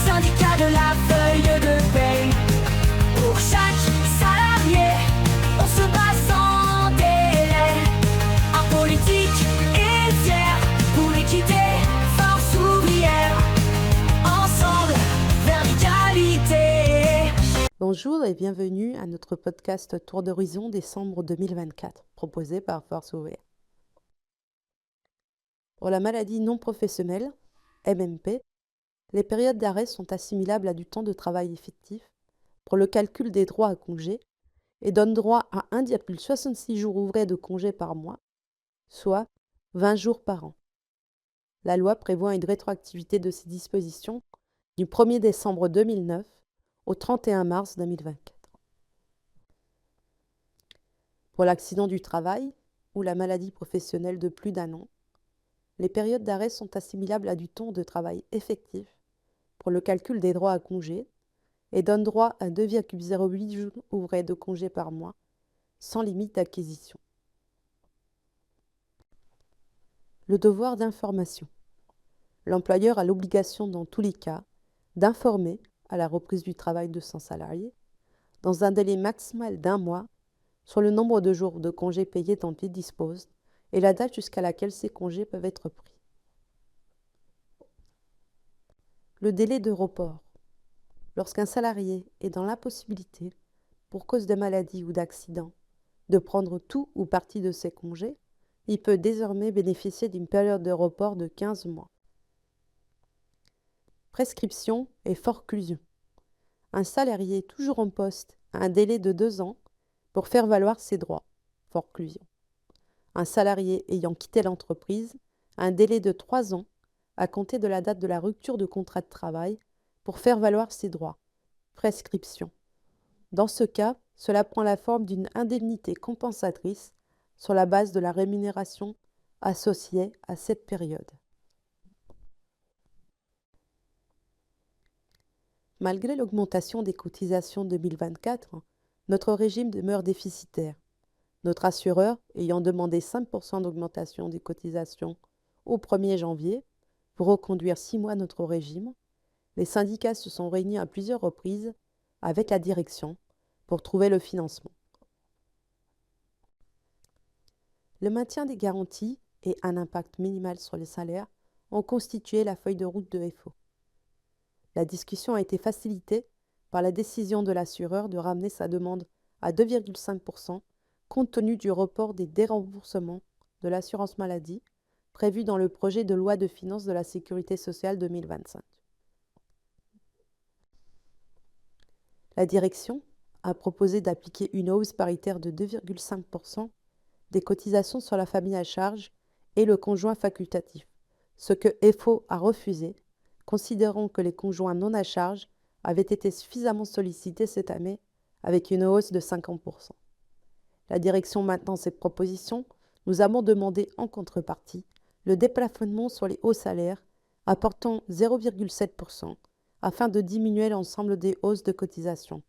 syndicat de la feuille de paie. Pour chaque salarié, on se bat sans délai. Un politique est fier pour l'équité, force ouvrière. Ensemble, vers l'égalité. Bonjour et bienvenue à notre podcast Tour d'horizon décembre 2024, proposé par Force ouvrière. Pour la maladie non professionnelle, MNP, les périodes d'arrêt sont assimilables à du temps de travail effectif pour le calcul des droits à congé et donnent droit à 1,66 jours ouvrés de congé par mois, soit 20 jours par an. La loi prévoit une rétroactivité de ces dispositions du 1er décembre 2009 au 31 mars 2024. Pour l'accident du travail ou la maladie professionnelle de plus d'un an, les périodes d'arrêt sont assimilables à du temps de travail effectif pour le calcul des droits à congé et donnent droit à 2,08 jours ouvrés de congé par mois, sans limite d'acquisition. Le devoir d'information. L'employeur a l'obligation dans tous les cas d'informer à la reprise du travail de son salarié, dans un délai maximal d'1 mois, sur le nombre de jours de congés payés dont il dispose et la date jusqu'à laquelle ces congés peuvent être pris. Le délai de report. Lorsqu'un salarié est dans l'impossibilité, pour cause de maladie ou d'accident, de prendre tout ou partie de ses congés, il peut désormais bénéficier d'une période de report de 15 mois. Prescription et forclusion. Un salarié toujours en poste a un délai de 2 ans pour faire valoir ses droits. Forclusion. Un salarié ayant quitté l'entreprise a un délai de 3 ans à compter de la date de la rupture de contrat de travail pour faire valoir ses droits. Prescription. Dans ce cas, cela prend la forme d'une indemnité compensatrice sur la base de la rémunération associée à cette période. Malgré l'augmentation des cotisations 2024, notre régime demeure déficitaire. Notre assureur ayant demandé 5% d'augmentation des cotisations au 1er janvier pour reconduire 6 mois notre régime, les syndicats se sont réunis à plusieurs reprises avec la direction pour trouver le financement. Le maintien des garanties et un impact minimal sur les salaires ont constitué la feuille de route de FO. La discussion a été facilitée par la décision de l'assureur de ramener sa demande à 2,5% compte tenu du report des déremboursements de l'assurance maladie prévu dans le projet de loi de finances de la Sécurité sociale 2025. La direction a proposé d'appliquer une hausse paritaire de 2,5% des cotisations sur la famille à charge et le conjoint facultatif, ce que FO a refusé, considérant que les conjoints non à charge avaient été suffisamment sollicités cette année avec une hausse de 50%. La direction maintenant cette proposition, nous avons demandé en contrepartie le déplafonnement sur les hauts salaires, apportant 0,7% afin de diminuer l'ensemble des hausses de cotisations.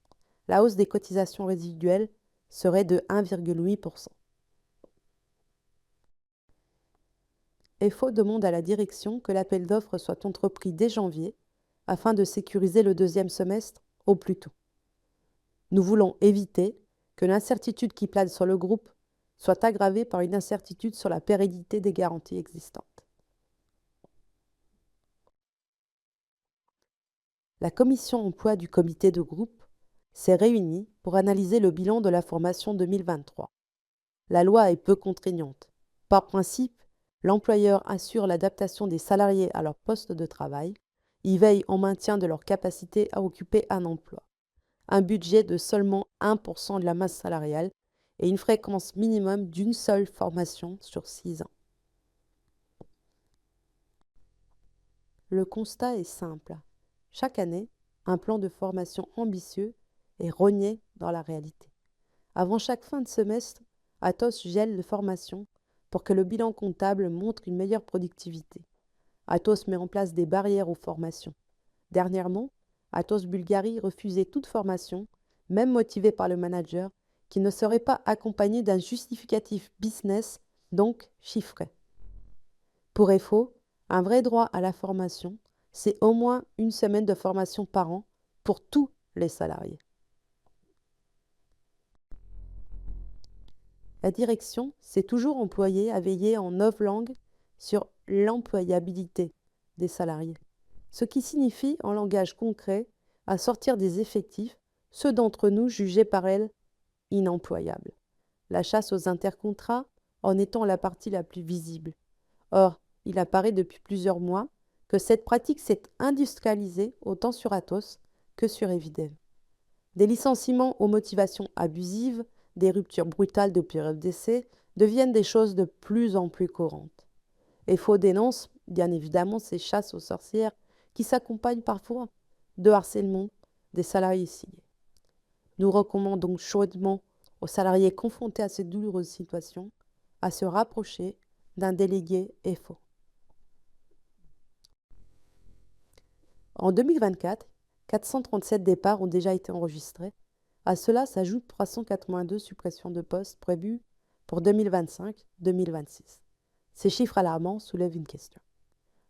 La hausse des cotisations résiduelles serait de 1,8%. FO demande à la direction que l'appel d'offres soit entrepris dès janvier afin de sécuriser le deuxième semestre au plus tôt. Nous voulons éviter que l'incertitude qui plane sur le groupe soit aggravée par une incertitude sur la pérennité des garanties existantes. La commission emploi du comité de groupe s'est réunie pour analyser le bilan de la formation 2023. La loi est peu contraignante. Par principe, l'employeur assure l'adaptation des salariés à leur poste de travail, y veille au maintien de leur capacité à occuper un emploi, un budget de seulement 1% de la masse salariale et une fréquence minimum d'une seule formation sur 6 ans. Le constat est simple. Chaque année, un plan de formation ambitieux est rogné dans la réalité. Avant chaque fin de semestre, Atos gèle les formations pour que le bilan comptable montre une meilleure productivité. Atos met en place des barrières aux formations. Dernièrement, Atos Bulgarie refusait toute formation, même motivée par le manager, qui ne serait pas accompagnée d'un justificatif business, donc chiffré. Pour FO, un vrai droit à la formation c'est au moins une semaine de formation par an pour tous les salariés. La direction s'est toujours employée à veiller en 9 langues sur l'employabilité des salariés, ce qui signifie, en langage concret, à sortir des effectifs ceux d'entre nous jugés par elle inemployables. La chasse aux intercontrats en étant la partie la plus visible. Or, il apparaît depuis plusieurs mois que cette pratique s'est industrialisée autant sur Atos que sur Eviden. Des licenciements aux motivations abusives, des ruptures brutales de période d'essai deviennent des choses de plus en plus courantes. Et FO dénonce, bien évidemment, ces chasses aux sorcières qui s'accompagnent parfois de harcèlement des salariés signés. Nous recommandons donc chaudement aux salariés confrontés à cette douloureuse situation à se rapprocher d'un délégué FO. En 2024, 437 départs ont déjà été enregistrés. À cela s'ajoutent 382 suppressions de postes prévues pour 2025-2026. Ces chiffres alarmants soulèvent une question.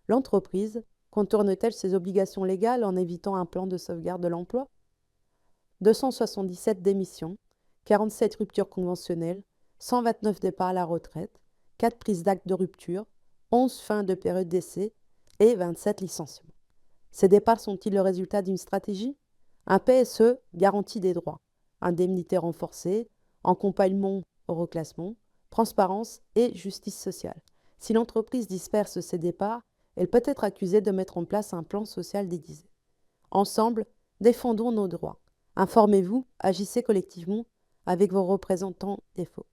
L'entreprise contourne-t-elle ses obligations légales en évitant un plan de sauvegarde de l'emploi ? 277 démissions, 47 ruptures conventionnelles, 129 départs à la retraite, 4 prises d'actes de rupture, 11 fins de période d'essai et 27 licenciements. Ces départs sont-ils le résultat d'une stratégie ? Un PSE garantit des droits, indemnité renforcée, accompagnement au reclassement, transparence et justice sociale. Si l'entreprise disperse ces départs, elle peut être accusée de mettre en place un plan social déguisé. Ensemble, défendons nos droits. Informez-vous, agissez collectivement avec vos représentants FO.